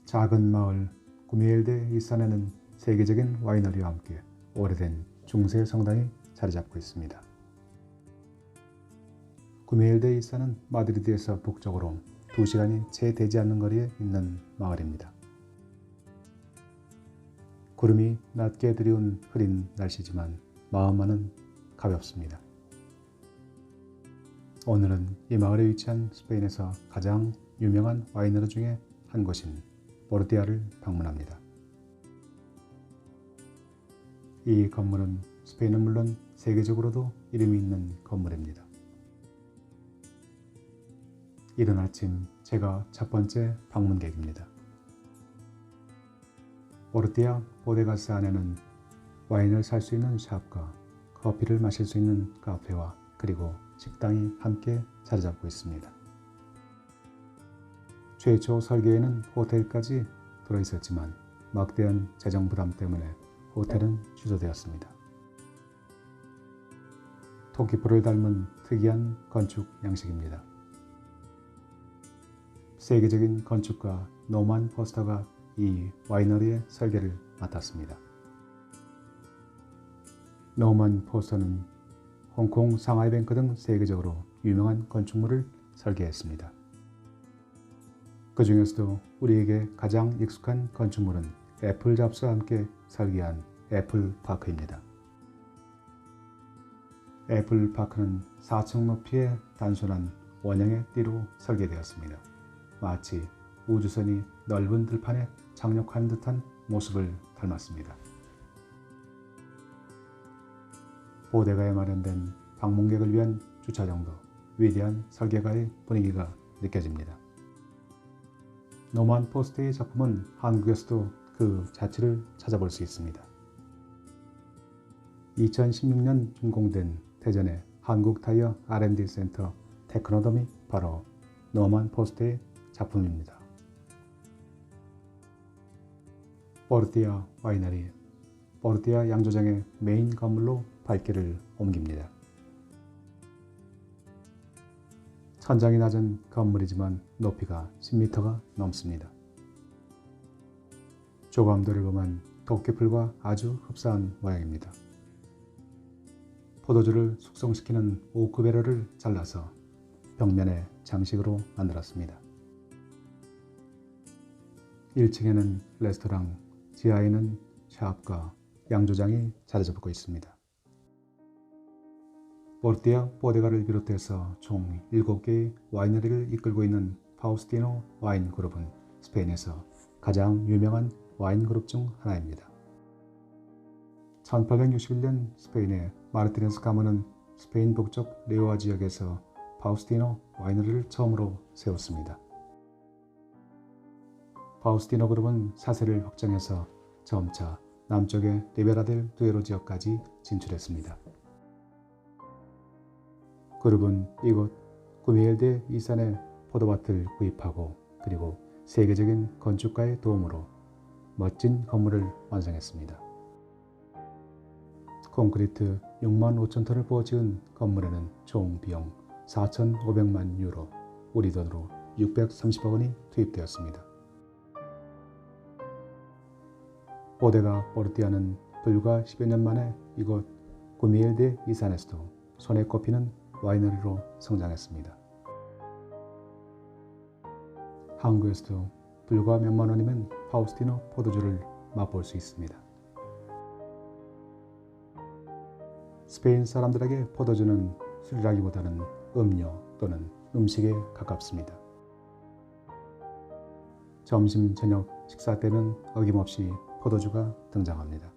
작은 마을 구미엘데 이산에는 세계적인 와이너리와 함께 오래된 중세 성당이 자리 잡고 있습니다. 구미엘데 이산은 마드리드에서 북쪽으로 2시간이 채 되지 않는 거리에 있는 마을입니다. 구름이 낮게 드리운 흐린 날씨지만 마음만은 가볍습니다. 오늘은 이 마을에 위치한 스페인에서 가장 유명한 와이너리 중에 한 곳인 보르티아를 방문합니다. 이 건물은 스페인은 물론 세계적으로도 이름이 있는 건물입니다. 이른 아침 제가 첫 번째 방문객입니다. 보르티아 보데가스 안에는 와인을 살 수 있는 샵과 커피를 마실 수 있는 카페와 그리고 식당이 함께 자리 잡고 있습니다. 최초 설계에는 호텔까지 들어있었지만 막대한 재정 부담 때문에 호텔은 취소되었습니다. 토끼풀을 닮은 특이한 건축 양식입니다. 세계적인 건축가 노만 포스터가 이 와이너리의 설계를 맡았습니다. 노만 포스터는 홍콩, 상하이뱅크 등 세계적으로 유명한 건축물을 설계했습니다. 그 중에서도 우리에게 가장 익숙한 건축물은 애플 잡스와 함께 설계한 애플파크입니다. 애플파크는 4층 높이의 단순한 원형의 띠로 설계되었습니다. 마치 우주선이 넓은 들판에 착륙하는 듯한 모습을 닮았습니다. 보데가에 마련된 방문객을 위한 주차장도 위대한 설계가의 분위기가 느껴집니다. 노만 포스터의 작품은 한국에서도 그 자취를 찾아볼 수 있습니다. 2016년 준공된 대전의 한국타이어 R&D 센터 테크노돔이 바로 노만 포스터의 작품입니다. 보르티아 와이너리, 보르티아 양조장의 메인 건물로 발길을 옮깁니다. 천장이 낮은 건물이지만 높이가 10m가 넘습니다. 조감도를 보면 도끼풀과 아주 흡사한 모양입니다. 포도주를 숙성시키는 오크베러를 잘라서 벽면에 장식으로 만들었습니다. 1층에는 레스토랑, 지하에는 샵과 양조장이 자리 잡고 있습니다. 보르티아 보데가를 비롯해서 총 7개의 와이너리를 이끌고 있는 파우스티노 와인 그룹은 스페인에서 가장 유명한 와인 그룹 중 하나입니다. 1861년 스페인의 마르티네스 가문은 스페인 북쪽 레오아 지역에서 파우스티노 와이너리를 처음으로 세웠습니다. 파우스티노 그룹은 사세를 확장해서 점차 남쪽의 리베라델 두에로 지역까지 진출했습니다. 그룹은 이곳 구미엘데 이산의 포도밭을 구입하고 그리고 세계적인 건축가의 도움으로 멋진 건물을 완성했습니다. 콘크리트 6만 5천 톤을 부어 지은 건물에는 총 비용 4,500만 유로, 우리 돈으로 630억 원이 투입되었습니다. 보데가 보르티아는 불과 10여 년 만에 이곳 구미엘데 이산에서도 손에 꼽히는 와이너리로 성장했습니다. 한국에서도 불과 몇만 원이면 파우스티노 포도주를 맛볼 수 있습니다. 스페인 사람들에게 포도주는 술이라기보다는 음료 또는 음식에 가깝습니다. 점심, 저녁 식사 때는 어김없이 포도주가 등장합니다.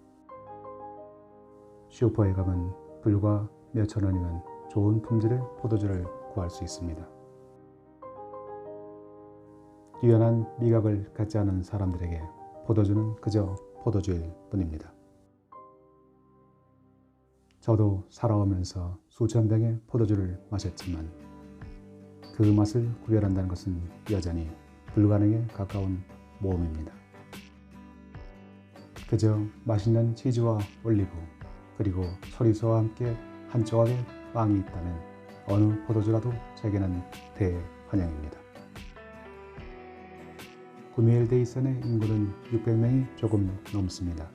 슈퍼에 가면 불과 몇천 원이면 좋은 품질의 포도주를 구할 수 있습니다. 뛰어난 미각을 갖지 않은 사람들에게 포도주는 그저 포도주일 뿐입니다. 저도 살아오면서 수천 병의 포도주를 마셨지만 그 맛을 구별한다는 것은 여전히 불가능에 가까운 모험입니다. 그저 맛있는 치즈와 올리브 그리고 초리소와 함께 한 조각의 빵이 있다면 어느 포도주라도 제게는 대환영입니다. 구미엘 데이선의 인구는 600명이 조금 넘습니다.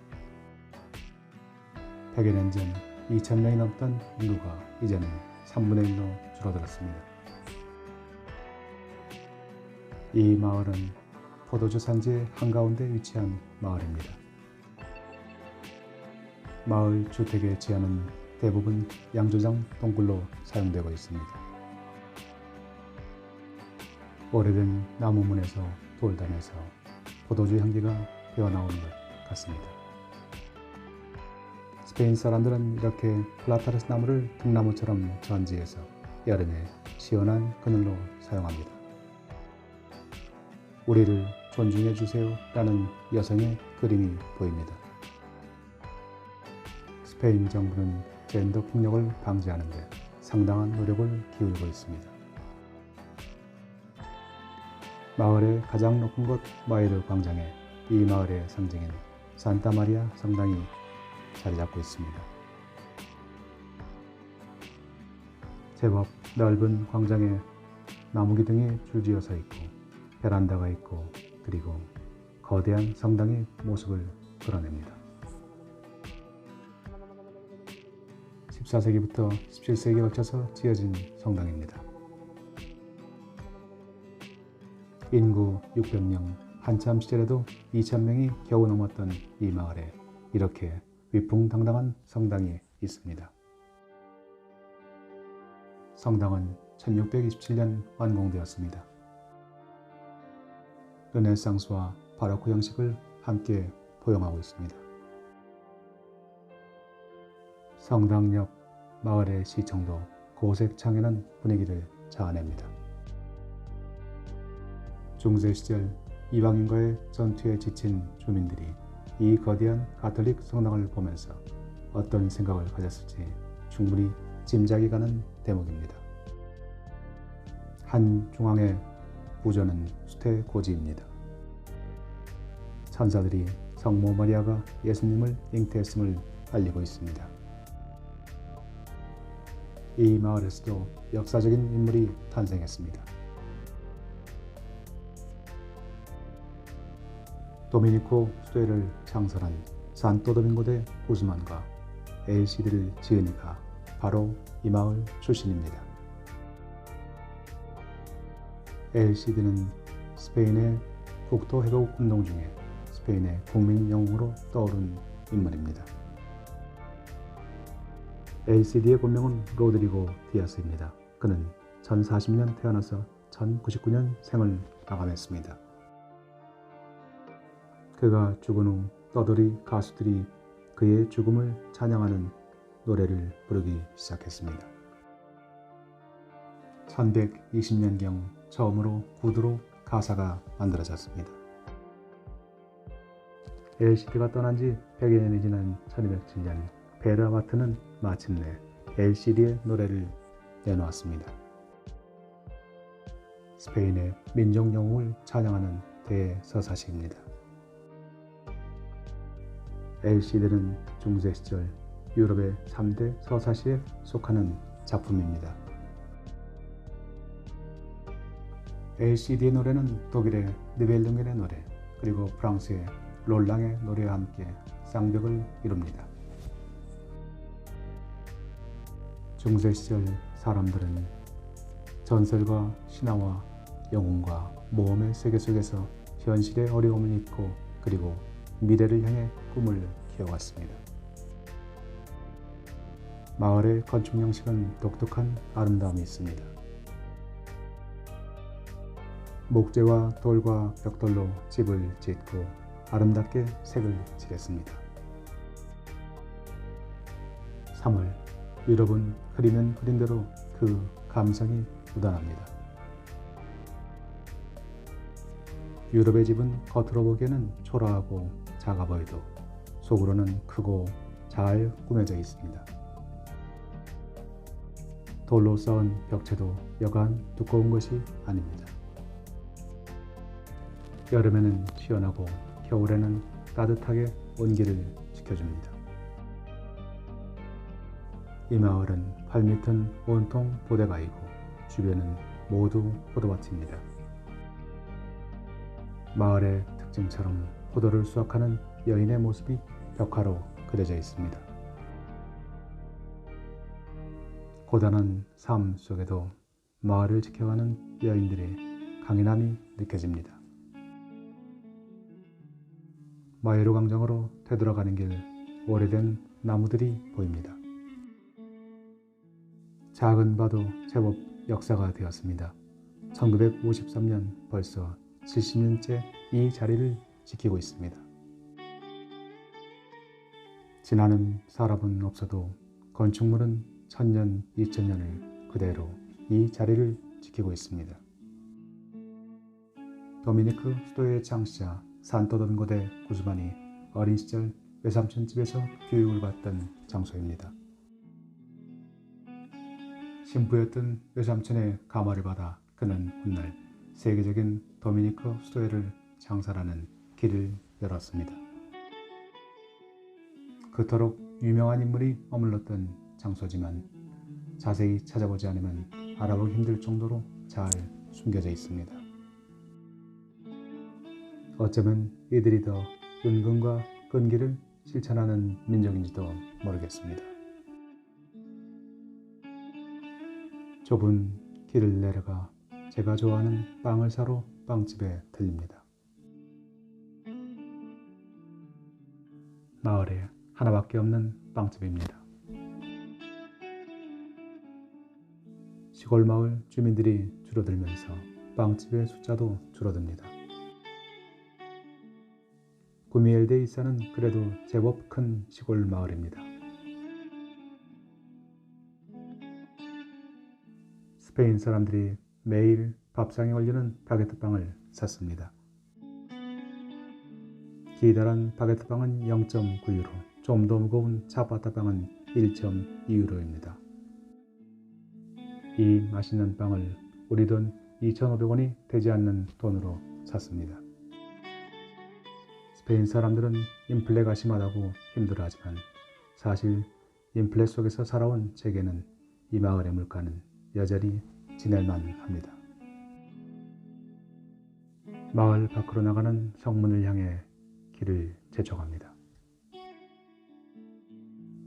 100여 년 전 2,000명이 넘던 인구가 이제는 3분의 1로 줄어들었습니다. 이 마을은 포도주 산지의 한가운데 위치한 마을입니다. 마을 주택의 지하는 대부분 양조장 동굴로 사용되고 있습니다. 오래된 나무문에서 돌담에서 포도주 향기가 배어나오는 것 같습니다. 스페인 사람들은 이렇게 플라타르스 나무를 등나무처럼 전지해서 여름에 시원한 그늘로 사용합니다. 우리를 존중해 주세요 라는 여성의 그림이 보입니다. 스페인 정부는 젠더 폭력을 방지하는 데 상당한 노력을 기울이고 있습니다. 마을의 가장 높은 곳 마이르 광장에 이 마을의 상징인 산타 마리아 성당이 자리 잡고 있습니다. 제법 넓은 광장에 나무 기둥이 줄지어 서 있고 베란다가 있고 그리고 거대한 성당의 모습을 드러냅니다. 14세기부터 17세기에 걸쳐서 지어진 성당입니다. 인구 600명, 한참 시절에도 2,000명이 겨우 넘었던 이 마을에 이렇게 위풍당당한 성당이 있습니다. 성당은 1627년 완공되었습니다. 르네상스와 바로크 형식을 함께 포용하고 있습니다. 성당 옆 마을의 시청도 고색 창에는 분위기를 자아냅니다. 중세 시절 이방인과의 전투에 지친 주민들이 이 거대한 가톨릭 성당을 보면서 어떤 생각을 가졌을지 충분히 짐작이 가는 대목입니다. 한 중앙의 부조는 수태고지입니다. 천사들이 성모 마리아가 예수님을 잉태했음을 알리고 있습니다. 이 마을에서도 역사적인 인물이 탄생했습니다. 도미니코 수도회를 창설한 산토 도밍고 데 구스만과 LCD를 지은 이가 바로 이 마을 출신입니다. LCD는 스페인의 국토 회복 운동 중에 스페인의 국민 영웅으로 떠오른 인물입니다. LCD의 본명은 로드리고 디아스입니다. 그는 1040년 태어나서 1099년 생을 마감했습니다. 그가 죽은 후 떠돌이 가수들이 그의 죽음을 찬양하는 노래를 부르기 시작했습니다. 1120년경 처음으로 구두로 가사가 만들어졌습니다. LCD가 떠난 지 100여 년이 지난 1207년 베르아바트는 마침내 LCD의 노래를 내놓았습니다. 스페인의 민족 영웅을 찬양하는 대서사시입니다. LCD는 중세 시절 유럽의 3대 서사시에 속하는 작품입니다. LCD의 노래는 독일의 느벨룽겔의 노래 그리고 프랑스의 롤랑의 노래와 함께 쌍벽을 이룹니다. 중세 시절 사람들은 전설과 신화와 영웅과 모험의 세계 속에서 현실의 어려움을 잊고 그리고 미래를 향해 꿈을 키워왔습니다. 마을의 건축 형식은 독특한 아름다움이 있습니다. 목재와 돌과 벽돌로 집을 짓고 아름답게 색을 칠했습니다. 3월 유럽은 흐리면 흐린 대로 그 감성이 묻어납니다. 유럽의 집은 겉으로 보기에는 초라하고 작아 보여도 속으로는 크고 잘 꾸며져 있습니다. 돌로 쌓은 벽체도 여간 두꺼운 것이 아닙니다. 여름에는 시원하고 겨울에는 따뜻하게 온기를 지켜줍니다. 이 마을은 8m는 온통 포대가이고 주변은 모두 포도밭입니다. 마을의 특징처럼 포도를 수확하는 여인의 모습이 벽화로 그려져 있습니다. 고단한 삶 속에도 마을을 지켜가는 여인들의 강인함이 느껴집니다. 마요르 광장으로 되돌아가는 길, 오래된 나무들이 보입니다. 작은 바도 제법 역사가 되었습니다. 1953년 벌써 70년째 이 자리를 지키고 있습니다. 지나는 사람은 없어도 건축물은 1000년, 2000년을 그대로 이 자리를 지키고 있습니다. 도미니크 수도의 창시자 산토 도밍고 데 구즈만이 어린 시절 외삼촌 집에서 교육을 받던 장소입니다. 신부였던 외삼촌의 가마를 받아 그는 훗날 세계적인 도미니크 수도회를 창설하는 길을 열었습니다. 그토록 유명한 인물이 머물렀던 장소지만 자세히 찾아보지 않으면 알아보기 힘들 정도로 잘 숨겨져 있습니다. 어쩌면 이들이 더 은근과 끈기를 실천하는 민족인지도 모르겠습니다. 좁은 길을 내려가 제가 좋아하는 빵을 사러 빵집에 들립니다. 마을에 하나밖에 없는 빵집입니다. 시골 마을 주민들이 줄어들면서 빵집의 숫자도 줄어듭니다. 구미엘데 이사는 그래도 제법 큰 시골 마을입니다. 스페인 사람들이 매일 밥상에 올리는 바게트빵을 샀습니다. 기다란 바게트빵은 0.9유로, 좀 더 무거운 차바타빵은 1.2유로입니다. 이 맛있는 빵을 우리 돈 2,500원이 되지 않는 돈으로 샀습니다. 스페인 사람들은 인플레가 심하다고 힘들어하지만 사실 인플레 속에서 살아온 제게는 이 마을의 물가는 여전히 지낼만 합니다. 마을 밖으로 나가는 성문을 향해 길을 재촉합니다.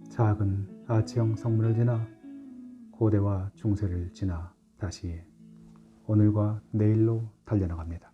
작은 아치형 성문을 지나 고대와 중세를 지나 다시 오늘과 내일로 달려나갑니다.